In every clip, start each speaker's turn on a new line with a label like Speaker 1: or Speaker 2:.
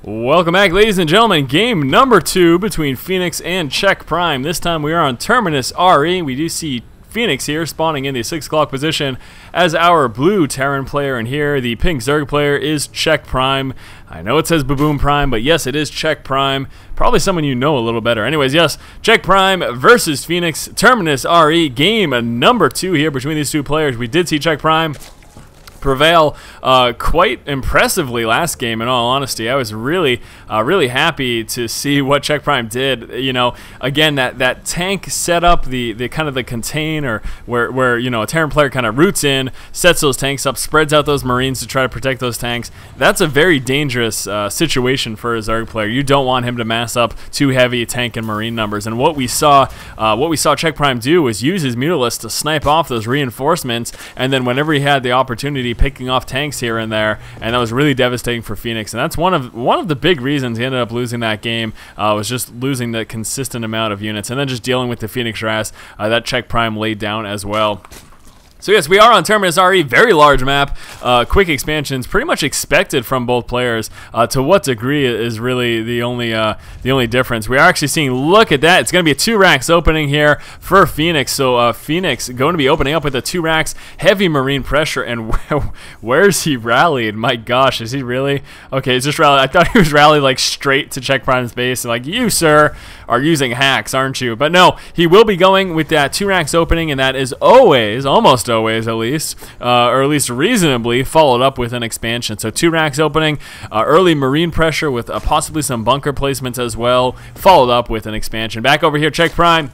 Speaker 1: Welcome back, ladies and gentlemen. Game number 2 between Fenix and CheckPrime. This time we are on Terminus RE. We do see Fenix here spawning in the 6 o'clock position as our blue Terran player, and here the pink Zerg player is CheckPrime. I know it says Baboon Prime, but yes, it is CheckPrime. Probably someone you know a little better. Anyways, yes, CheckPrime versus Fenix, Terminus RE, game number 2 here between these two players. We did see CheckPrime prevail quite impressively last game. In all honesty, I was really happy to see what CheckPrime did. You know, again, that tank setup, the kind of the container where you know, a Terran player kind of roots in, sets those tanks up, spreads out those Marines to try to protect those tanks. That's a very dangerous situation for a Zerg player. You don't want him to mass up too heavy tank and Marine numbers. And what we saw CheckPrime do was use his Mutalisks to snipe off those reinforcements, and then whenever he had the opportunity, picking off tanks here and there, and that was really devastating for Fenix. And that's one of the big reasons he ended up losing that game, was just losing the consistent amount of units, and then just dealing with the Fenix harass that CheckPrime laid down as well. So yes, we are on Terminus RE, very large map, quick expansions, pretty much expected from both players. To what degree is really the only difference. We are actually seeing, look at that, it's going to be a 2 racks opening here for Fenix. So Fenix going to be opening up with a 2 racks, heavy Marine pressure, and where's he rallied? My gosh, is he really? Okay, he's just rallied. I thought he was rallied like straight to CheckPrime's base, and like, you sir are using hacks, aren't you? But no, he will be going with that 2 racks opening, and that is always, almost always at least, or at least reasonably, followed up with an expansion. So 2 racks opening, early Marine pressure with possibly some bunker placements as well, followed up with an expansion. Back over here, CheckPrime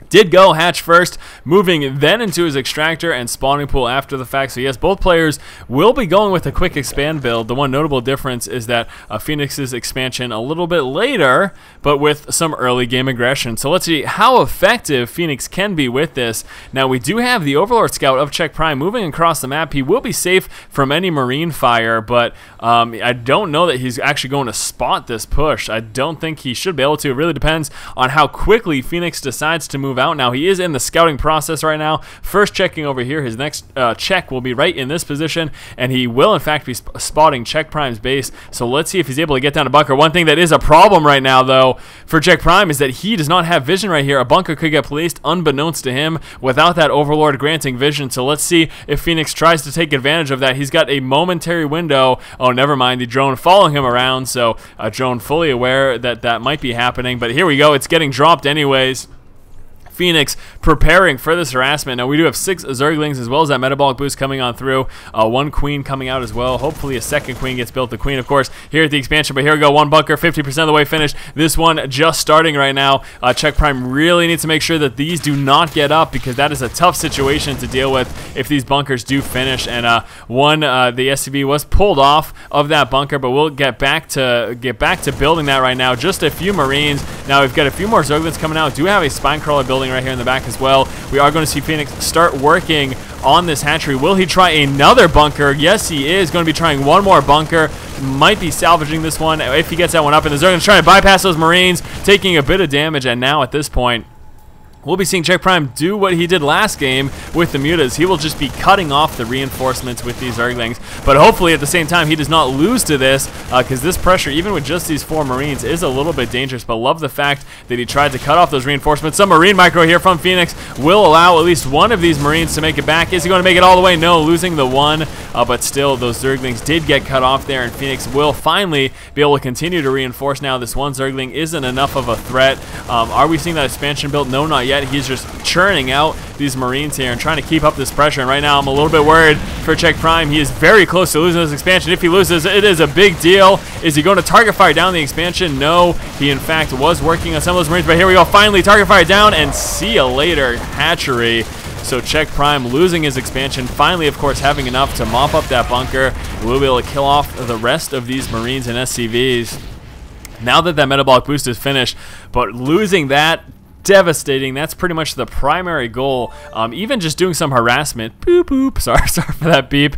Speaker 1: did go hatch first, moving then into his extractor and spawning pool after the fact. So yes, both players will be going with a quick expand build. The one notable difference is that Fenix's expansion a little bit later, but with some early game aggression. So let's see how effective Fenix can be with this. Now we do have the Overlord Scout of CheckPrime moving across the map. He will be safe from any Marine fire, but I don't know that he's actually going to spot this push. I don't think he should be able to. It really depends on how quickly Fenix decides to move out. Now he is in the scouting process right now, first checking over here. His next check will be right in this position, and he will in fact be spotting CheckPrime's base. So let's see if he's able to get down to bunker. One thing that is a problem right now though for CheckPrime is that he does not have vision right here. A bunker could get placed unbeknownst to him without that Overlord granting vision. So let's see if Fenix tries to take advantage of that. He's got a momentary window. Oh, never mind, the drone following him around, so a drone fully aware that that might be happening. But here we go, it's getting dropped anyways. Fenix preparing for this harassment. Now we do have 6 Zerglings as well as that metabolic boost coming on through. 1 queen coming out as well. Hopefully a second queen gets built. The queen, of course, here at the expansion. But here we go, 1 bunker, 50% of the way finished. This one just starting right now. CheckPrime really needs to make sure that these do not get up, because that is a tough situation to deal with if these bunkers do finish. And the SCV was pulled off of that bunker, but we'll get back to building that right now. Just a few Marines. Now we've got a few more Zerglings coming out. Do have a spine crawler building right here in the back as well. We are going to see Fenix start working on this hatchery. Will he try another bunker? Yes, he is going to be trying one more bunker. Might be salvaging this one if he gets that one up. And the Zerglings trying to bypass those Marines, taking a bit of damage. And now at this point, we'll be seeing CheckPrime do what he did last game with the Mutas. He will just be cutting off the reinforcements with these Zerglings. But hopefully at the same time he does not lose to this, because this pressure, even with just these 4 Marines, is a little bit dangerous. But love the fact that he tried to cut off those reinforcements. Some Marine micro here from Fenix will allow at least one of these Marines to make it back. Is he going to make it all the way? No, losing the one. But still, those Zerglings did get cut off there, and Fenix will finally be able to continue to reinforce. Now this one Zergling isn't enough of a threat. Are we seeing that expansion build? No, not yet. He's just churning out these Marines here and trying to keep up this pressure. And right now I'm a little bit worried for CheckPrime. He is very close to losing this expansion. If he loses, it is a big deal. Is he going to target fire down the expansion? No, he in fact was working on some of those Marines, but here we go. Finally target fire down, and see you later, hatchery. So CheckPrime losing his expansion, finally of course having enough to mop up that bunker. We'll be able to kill off the rest of these Marines and SCVs now that that metabolic boost is finished. But losing that devastating. That's pretty much the primary goal. Even just doing some harassment. Boop, boop. Sorry for that beep.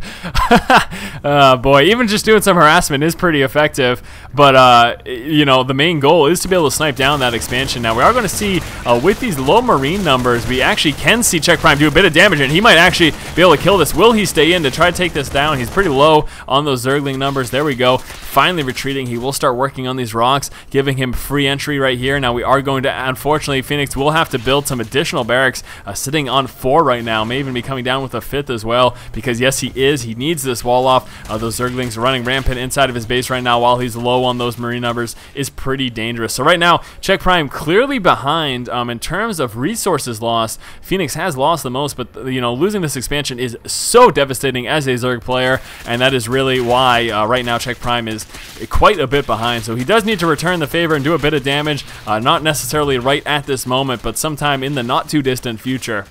Speaker 1: Boy, even just doing some harassment is pretty effective. But, you know, the main goal is to be able to snipe down that expansion. Now, we are going to see, with these low Marine numbers, we actually can see CheckPrime do a bit of damage, and he might actually be able to kill this. Will he stay in to try to take this down? He's pretty low on those Zergling numbers. There we go. Finally retreating. He will start working on these rocks, giving him free entry right here. Now, we are going to, unfortunately, Fenix will have to build some additional barracks, sitting on 4 right now. May even be coming down with a 5th as well, because yes, he is. He needs this wall off. Those Zerglings running rampant inside of his base right now while he's low on those Marine numbers is pretty dangerous. So right now, CheckPrime clearly behind in terms of resources lost. Fenix has lost the most, but you know, losing this expansion is so devastating as a Zerg player, and that is really why right now CheckPrime is quite a bit behind. So he does need to return the favor and do a bit of damage, not necessarily right at this moment, but sometime in the not too distant future.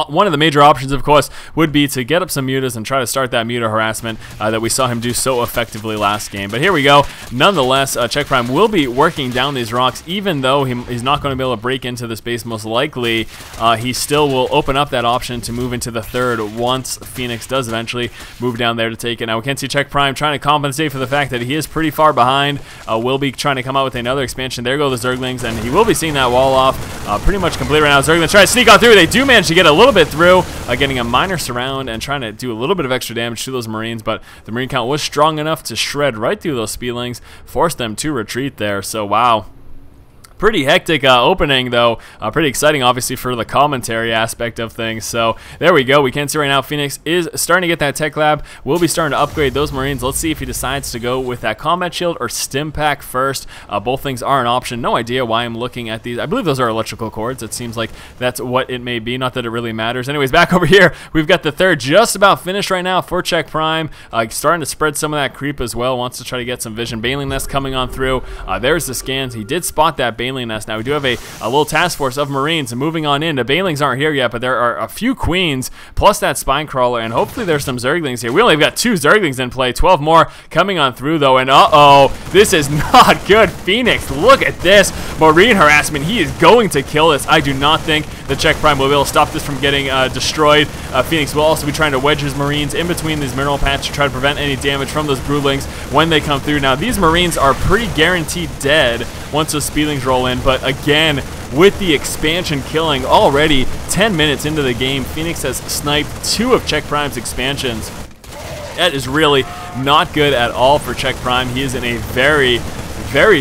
Speaker 1: One of the major options, of course, would be to get up some mutas and try to start that muta harassment that we saw him do so effectively last game. But here we go. Nonetheless, CheckPrime will be working down these rocks, even though he's not going to be able to break into this base most likely. He still will open up that option to move into the 3rd once Fenix does eventually move down there to take it. Now, we can see CheckPrime trying to compensate for the fact that he is pretty far behind. Will be trying to come out with another expansion. There go the Zerglings, and he will be seeing that wall off pretty much complete right now. Zerglings try to sneak on through. They do manage to get a little bit through, getting a minor surround and trying to do a little bit of extra damage to those Marines, but the Marine count was strong enough to shred right through those Speedlings, force them to retreat there. So wow. Pretty hectic opening, though. Pretty exciting, obviously, for the commentary aspect of things. So there we go. We can see right now Fenix is starting to get that tech lab. We'll be starting to upgrade those Marines. Let's see if he decides to go with that combat shield or stim pack first. Both things are an option. No idea why I'm looking at these. I believe those are electrical cords. It seems like that's what it may be. Not that it really matters. Anyways, back over here, we've got the 3rd just about finished right now for CheckPrime. Starting to spread some of that creep as well. Wants to try to get some vision. Baneling Nest coming on through. There's the scans. He did spot that Baneling Nest. Now we do have a little task force of Marines moving on in. The Banelings aren't here yet, but there are a few Queens plus that Spine Crawler, and hopefully there's some Zerglings here. We only have got 2 Zerglings in play, 12 more coming on through though, and this is not good. Fenix, look at this Marine harassment. He is going to kill this. I do not think the CheckPrime will be able to stop this from getting destroyed. Fenix will also be trying to wedge his Marines in between these mineral paths to try to prevent any damage from those Broodlings when they come through. Now these Marines are pretty guaranteed dead once those Speedlings roll in, but again, with the expansion killing already 10 minutes into the game, Fenix has sniped 2 of CheckPrime's expansions. That is really not good at all for CheckPrime. He is in a very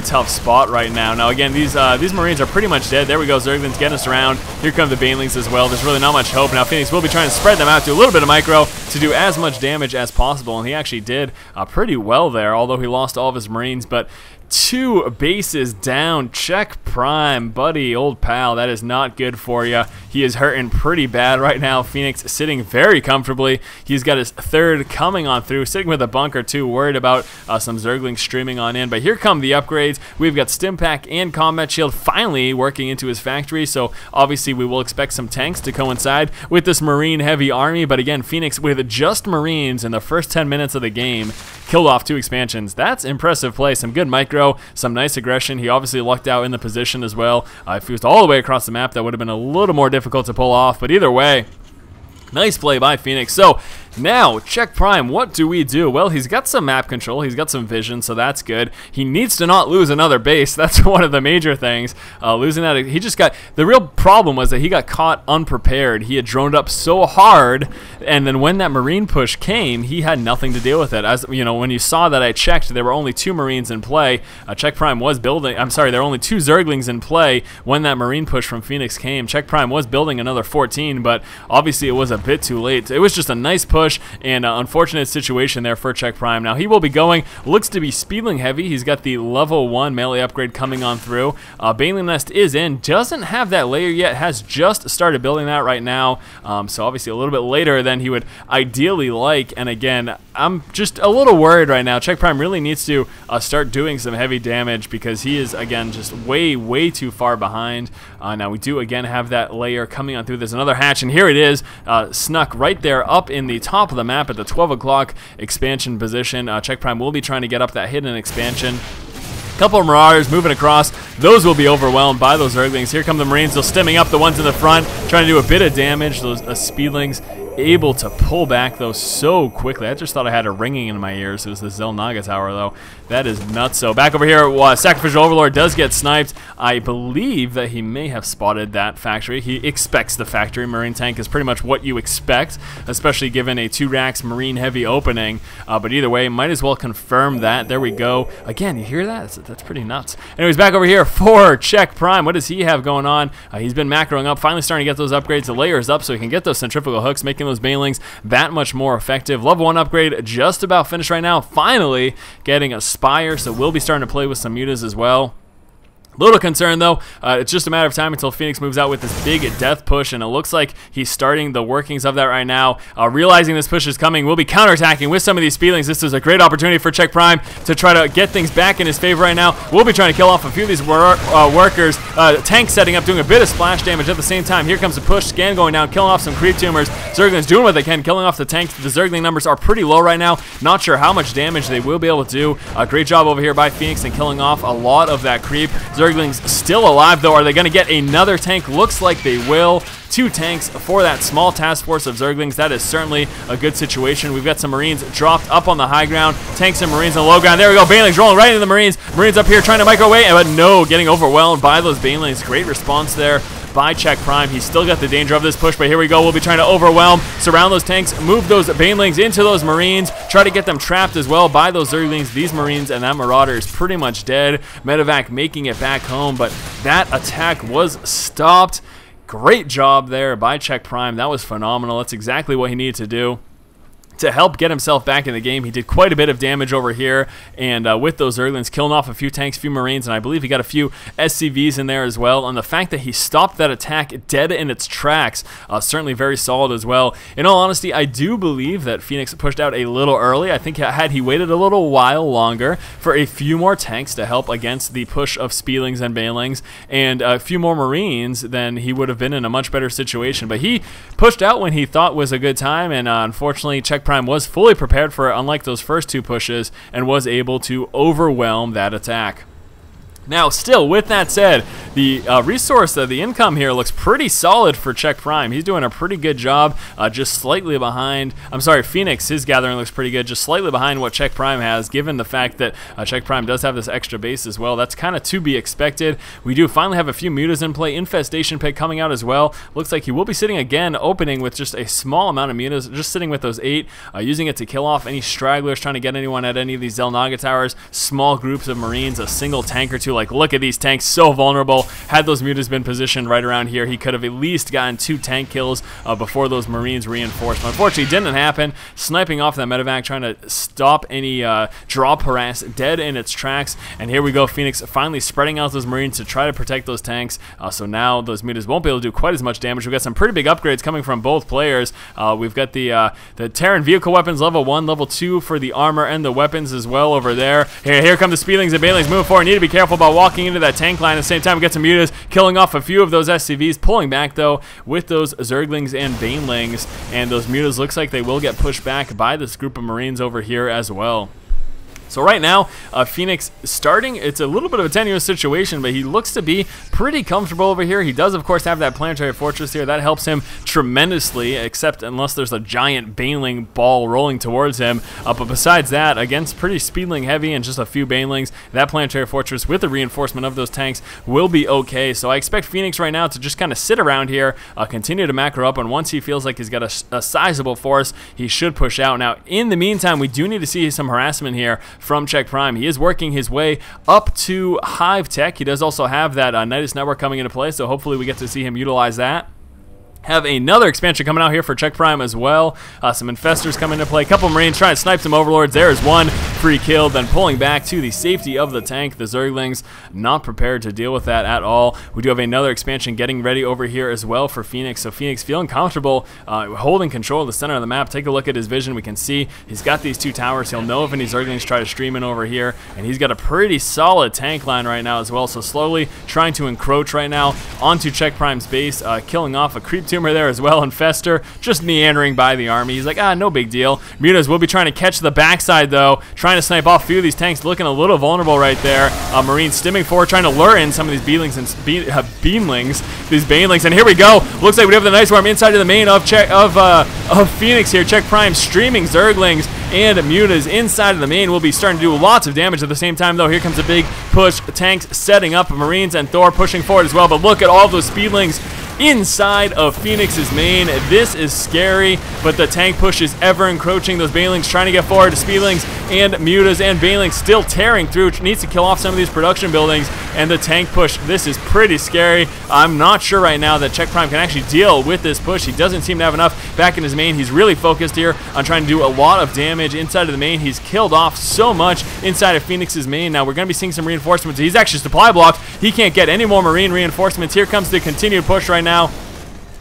Speaker 1: tough spot right now. Now again, these Marines are pretty much dead. There we go, Zerglings getting us around. Here come the Banelings as well. There's really not much hope. Now Fenix will be trying to spread them out to a little bit of micro to do as much damage as possible, and he actually did pretty well there, although he lost all of his Marines. But 2 bases down. CheckPrime, buddy, old pal, that is not good for you. He is hurting pretty bad right now. Fenix sitting very comfortably. He's got his 3rd coming on through, sitting with a bunker too, worried about some Zerglings streaming on in. But here come the upgrades. We've got Stim Pack and Combat Shield finally working into his factory, so obviously we will expect some tanks to coincide with this Marine heavy army. But again, Fenix with just Marines in the first 10 minutes of the game killed off 2 expansions. That's impressive play. Some good micro, some nice aggression. He obviously lucked out in the position as well. If he was all the way across the map, that would have been a little more difficult to pull off, but either way, nice play by Fenix. So now, CheckPrime, what do we do? Well, he's got some map control, he's got some vision, so that's good. He needs to not lose another base. That's one of the major things. Losing that, he just got, the real problem was that he got caught unprepared. He had droned up so hard, and then when that Marine push came, he had nothing to deal with it. As you know, when you saw that I checked, there were only 2 Marines in play. CheckPrime was building, I'm sorry, there were only 2 Zerglings in play when that Marine push from Fenix came. CheckPrime was building another 14, but obviously it was a bit too late. It was just a nice push and unfortunate situation there for CheckPrime. Now he will be going, looks to be Speedling heavy. He's got the level 1 melee upgrade coming on through. Baneling Nest is in, doesn't have that layer yet, has just started building that right now. So obviously a little bit later than he would ideally like. And again, I'm just a little worried right now. CheckPrime really needs to start doing some heavy damage because he is, again, just way too far behind. Now we do again have that layer coming on through. There's another hatch, and here it is, snuck right there up in the top of the map at the 12 o'clock expansion position. CheckPrime will be trying to get up that hidden expansion. Couple of Marauders moving across. Those will be overwhelmed by those Zerglings. Here come the Marines. They're stemming up the ones in the front, trying to do a bit of damage. Those Speedlings able to pull back those so quickly. I just thought I had a ringing in my ears. It was the Zelnaga Tower, though. That is nuts. So back over here, Sacrificial Overlord does get sniped. I believe that he may have spotted that factory. He expects the factory. Marine tank is pretty much what you expect, especially given a 2-racks Marine heavy opening. But either way, might as well confirm that. There we go. Again, you hear that? That's pretty nuts. Anyways, back over here for CheckPrime. What does he have going on? He's been macroing up, finally starting to get those upgrades. The layers up so he can get those centrifugal hooks, making those banelings that much more effective. Level 1 upgrade just about finished right now. Finally getting a Spire, so we'll be starting to play with some mutas as well. Little concerned though, it's just a matter of time until Fenix moves out with this big death push, and it looks like he's starting the workings of that right now. Realizing this push is coming, we'll be counterattacking with some of these Speedlings. This is a great opportunity for CheckPrime to try to get things back in his favor right now. We'll be trying to kill off a few of these workers. Tank setting up, doing a bit of splash damage at the same time. Here comes the push, scan going down, killing off some creep tumors. Zerglings doing what they can, killing off the tanks. The Zergling numbers are pretty low right now. Not sure how much damage they will be able to do. Great job over here by Fenix and killing off a lot of that creep. Zerglings still alive though. Are they going to get another tank? Looks like they will. 2 tanks for that small task force of Zerglings. That is certainly a good situation. We've got some Marines dropped up on the high ground. Tanks and Marines on the low ground. There we go. Banelings rolling right into the Marines. Marines up here trying to microwave, but no, getting overwhelmed by those Banelings. Great response there by CheckPrime. He's still got the danger of this push, but here we go. We'll be trying to overwhelm, surround those tanks, move those Banelings into those Marines, try to get them trapped as well by those Zerglings. These Marines and that Marauder is pretty much dead. Medevac making it back home, but that attack was stopped. Great job there by CheckPrime. That was phenomenal. That's exactly what he needed to do to help get himself back in the game. He did quite a bit of damage over here, and with those Zerglings, killing off a few tanks, a few Marines, and I believe he got a few SCVs in there as well. And the fact that he stopped that attack dead in its tracks, certainly very solid as well. In all honesty, I do believe that Fenix pushed out a little early. I think had he waited a little while longer for a few more tanks to help against the push of Speedlings and Banelings, and a few more Marines, then he would have been in a much better situation. But he pushed out when he thought was a good time, and unfortunately, CheckPrime was fully prepared for it, unlike those first 2 pushes, and was able to overwhelm that attack. Now, still, with that said, the resource, the income here looks pretty solid for CheckPrime. He's doing a pretty good job, just slightly behind. I'm sorry, Fenix, his gathering looks pretty good, just slightly behind what CheckPrime has, given the fact that CheckPrime does have this extra base as well. That's kind of to be expected. We do finally have a few mutas in play. Infestation Pit coming out as well. Looks like he will be sitting again, opening with just a small amount of mutas, just sitting with those 8, using it to kill off any stragglers, trying to get anyone at any of these Zelnaga towers. Small groups of Marines, a single tank or 2. Like, look at these tanks, so vulnerable. Had those mutas been positioned right around here, he could have at least gotten 2 tank kills before those Marines reinforced. Unfortunately, it didn't happen. Sniping off that medevac, trying to stop any drop harass, dead in its tracks. And here we go, Fenix finally spreading out those Marines to try to protect those tanks. So now those mutas won't be able to do quite as much damage. We've got some pretty big upgrades coming from both players. We've got the Terran vehicle weapons, level 1, level 2 for the armor and the weapons as well over there. Here come the Speedlings and Banelings moving forward. Need to be careful about walking into that tank line. At the same time, we get some mutas, killing off a few of those SCVs, pulling back though with those Zerglings and Banelings, and those mutas looks like they will get pushed back by this group of Marines over here as well. So right now, Fenix starting, it's a little bit of a tenuous situation, but he looks to be pretty comfortable over here. He does, of course, have that planetary fortress here. That helps him tremendously, except unless there's a giant Baneling ball rolling towards him. But besides that, against pretty Speedling heavy and just a few Banelings, that planetary fortress with the reinforcement of those tanks will be okay. So I expect Fenix right now to just kind of sit around here, continue to macro up, and once he feels like he's got a sizable force, he should push out. Now, in the meantime, we do need to see some harassment here from CheckPrime. He is working his way up to Hive Tech. He does also have that Nydus network coming into play, so hopefully we get to see him utilize that. Have another expansion coming out here for CheckPrime as well. Some Infestors come into play. A couple Marines trying to snipe some Overlords. There is one free kill, then pulling back to the safety of the tank. The Zerglings not prepared to deal with that at all. We do have another expansion getting ready over here as well for Fenix. So Fenix feeling comfortable, holding control of the center of the map. Take a look at his vision. We can see he's got these 2 towers. He'll know if any Zerglings try to stream in over here. And he's got a pretty solid tank line right now as well. So slowly trying to encroach right now onto CheckPrime's base, killing off a creep tumor there as well. Infestor just meandering by the army. He's like, no big deal. Mutas will be trying to catch the backside though, trying trying to snipe off a few of these tanks, looking a little vulnerable right there. Marines stimming forward, trying to lure in some of these beamlings and these banelings. And here we go. Looks like we have the nice worm inside of the main of Fenix here. CheckPrime streaming Zerglings and Mutas inside of the main. Will be starting to do lots of damage at the same time, though. Here comes a big push. Tanks setting up, Marines and Thor pushing forward as well. But look at all of those speedlings inside of Fenix's main. This is scary, but the tank push is ever encroaching. Those banelings trying to get forward to speedlings and Mutas and banelings still tearing through. Needs to kill off some of these production buildings, and the tank push. This is pretty scary. I'm not sure right now that CheckPrime can actually deal with this push. He doesn't seem to have enough back in his main. He's really focused here on trying to do a lot of damage inside of the main. He's killed off so much inside of Fenix's main. Now we're going to be seeing some reinforcements. He's actually supply blocked. He can't get any more Marine reinforcements. Here comes the continued push right now.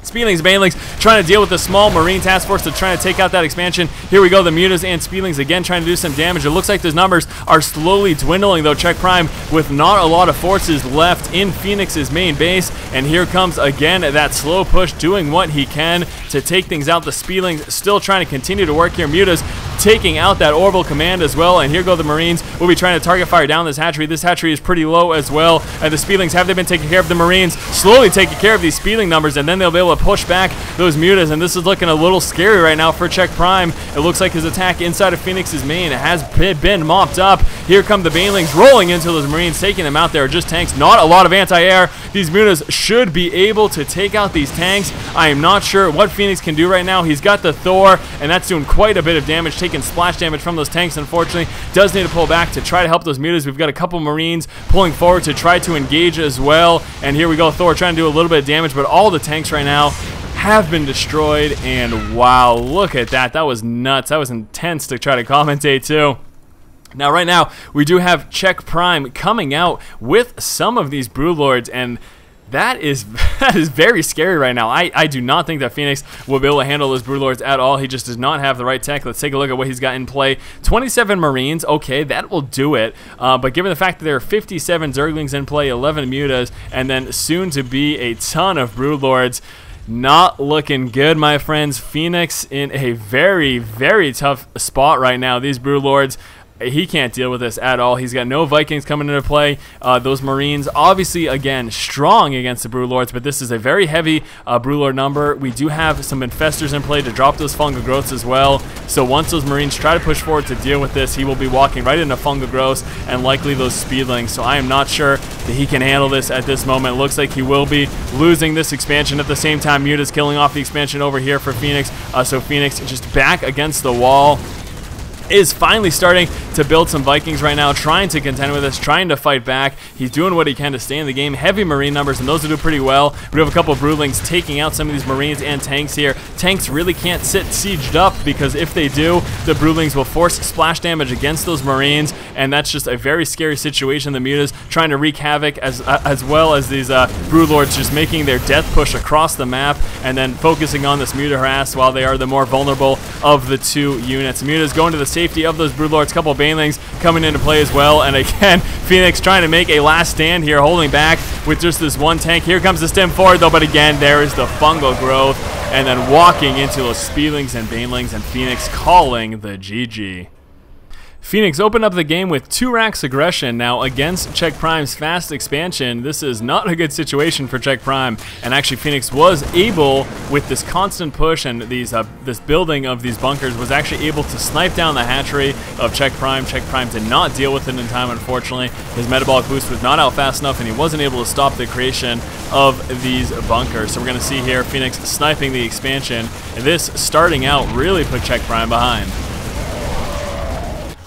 Speaker 1: Speedlings, banelings trying to deal with the small Marine task force to try to take out that expansion. Here we go, the Mutas and Speedlings again trying to do some damage. It looks like those numbers are slowly dwindling, though. CheckPrime with not a lot of forces left in Fenix's main base. And here comes again that slow push, doing what he can to take things out. The Speedlings still trying to continue to work here. Mutas taking out that orbital command as well. And here go the Marines. We'll be trying to target fire down this hatchery. This hatchery is pretty low as well. And the Speedlings, have they been taking care of the Marines? Slowly taking care of these Speedling numbers, and then they'll be able to push back those Mutas. And this is looking a little scary right now for CheckPrime. It looks like his attack inside of Fenix's main has been mopped up. Here come the banelings rolling into those Marines, taking them out. There are just tanks, not a lot of anti-air. These Mutas should be able to take out these tanks. I am not sure what Fenix can do right now. He's got the Thor, and that's doing quite a bit of damage, taking splash damage from those tanks. Unfortunately, does need to pull back to try to help those Mutas. We've got a couple Marines pulling forward to try to engage as well. And here we go, Thor trying to do a little bit of damage, but all the tanks right now have been destroyed. And wow, look at that. That was nuts. That was intense to try to commentate too. Now, right now, we do have CheckPrime coming out with some of these Broodlords, and that is very scary right now. I do not think that Fenix will be able to handle those Broodlords at all. He just does not have the right tech. Let's take a look at what he's got in play. 27 Marines. Okay, that will do it. But given the fact that there are 57 Zerglings in play, 11 Mutas, and then soon to be a ton of Broodlords, not looking good, my friends. Fenix in a very, very tough spot right now. These Broodlords, he can't deal with this at all. He's got no Vikings coming into play. Those Marines, obviously, again, strong against the Broodlords, but this is a very heavy Broodlord number. We do have some Infestors in play to drop those Fungal Growths as well. So once those Marines try to push forward to deal with this, he will be walking right into Fungal Growths and likely those Speedlings. So I am not sure that he can handle this at this moment. It looks like he will be losing this expansion. At the same time, Muta's killing off the expansion over here for Fenix. So Fenix just back against the wall. Is finally starting to build some Vikings right now, trying to contend with this, trying to fight back. He's doing what he can to stay in the game. Heavy Marine numbers, and those will do pretty well. We have a couple of Broodlings taking out some of these Marines and tanks here. Tanks really can't sit sieged up, because if they do, the Broodlings will force splash damage against those Marines, and that's just a very scary situation. The Mutas trying to wreak havoc as well as these Broodlords just making their death push across the map, and then focusing on this Muta harass while they are the more vulnerable of the two units. Mutas going to the safety of those Broodlords. Couple of banelings coming into play as well, and again Fenix trying to make a last stand here, holding back with just this one tank. Here comes the stem forward though, but again there is the Fungal Growth, and then walking into those Speedlings and banelings, and Fenix calling the GG. Fenix opened up the game with 2 racks aggression. Now against CheckPrime's fast expansion, this is not a good situation for CheckPrime, and actually Fenix was able, with this constant push and this building of these bunkers, was actually able to snipe down the hatchery of CheckPrime. CheckPrime did not deal with it in time, unfortunately. His metabolic boost was not out fast enough, and he wasn't able to stop the creation of these bunkers. So we're going to see here Fenix sniping the expansion, and this starting out really put CheckPrime behind.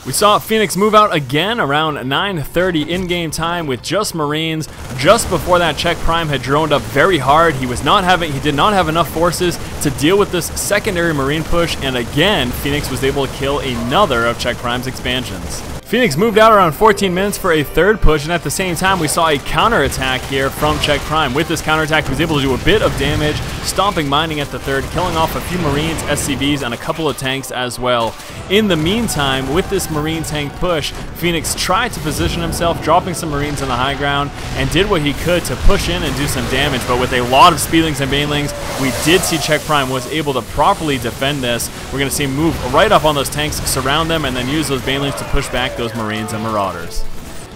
Speaker 1: We saw Fenix move out again around 9:30 in-game time with just Marines. Just before that, CheckPrime had droned up very hard. He did not have enough forces to deal with this secondary Marine push, and again, Fenix was able to kill another of CheckPrime's expansions. Fenix moved out around 14 minutes for a third push, and at the same time we saw a counterattack here from CheckPrime. With this counterattack, he was able to do a bit of damage, stomping mining at the third, killing off a few Marines, SCVs, and a couple of tanks as well. In the meantime, with this Marine tank push, Fenix tried to position himself, dropping some Marines on the high ground, and did what he could to push in and do some damage. But with a lot of Speedlings and banelings, we did see CheckPrime CheckPrime was able to properly defend this. We're going to see him move right up on those tanks, surround them, and then use those banelings to push back those Marines and Marauders.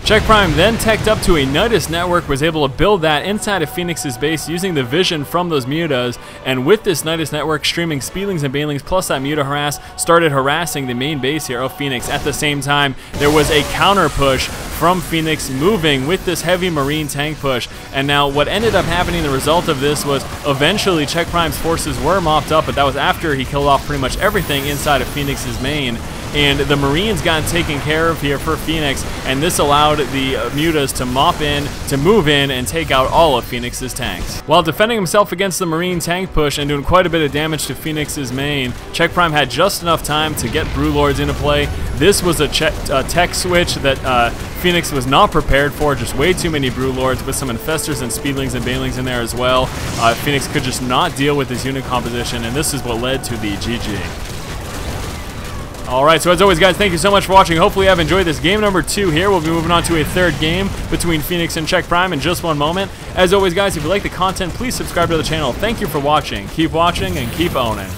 Speaker 1: CheckPrime then teched up to a Nydus network, was able to build that inside of Fenix's base using the vision from those mutas, and with this Nydus network streaming Speedlings and Banelings plus that muta harass, started harassing the main base here of Fenix. At the same time, there was a counter push from Fenix moving with this heavy Marine tank push, and now what ended up happening, the result of this was eventually CheckPrime's forces were mopped up, but that was after he killed off pretty much everything inside of Fenix's main. And the Marines got taken care of here for Fenix, and this allowed the mutas to move in, and take out all of Fenix's tanks. While defending himself against the Marine tank push and doing quite a bit of damage to Fenix's main, CheckPrime had just enough time to get Brewlords into play. This was a tech switch that Fenix was not prepared for, just way too many Brewlords with some Infestors and Speedlings and Banelings in there as well. Fenix could just not deal with his unit composition, and this is what led to the GG. Alright, so as always guys, thank you so much for watching. Hopefully you have enjoyed this game number 2 here. We'll be moving on to a third game between Fenix and CheckPrime in just one moment. As always guys, if you like the content, please subscribe to the channel. Thank you for watching. Keep watching and keep owning.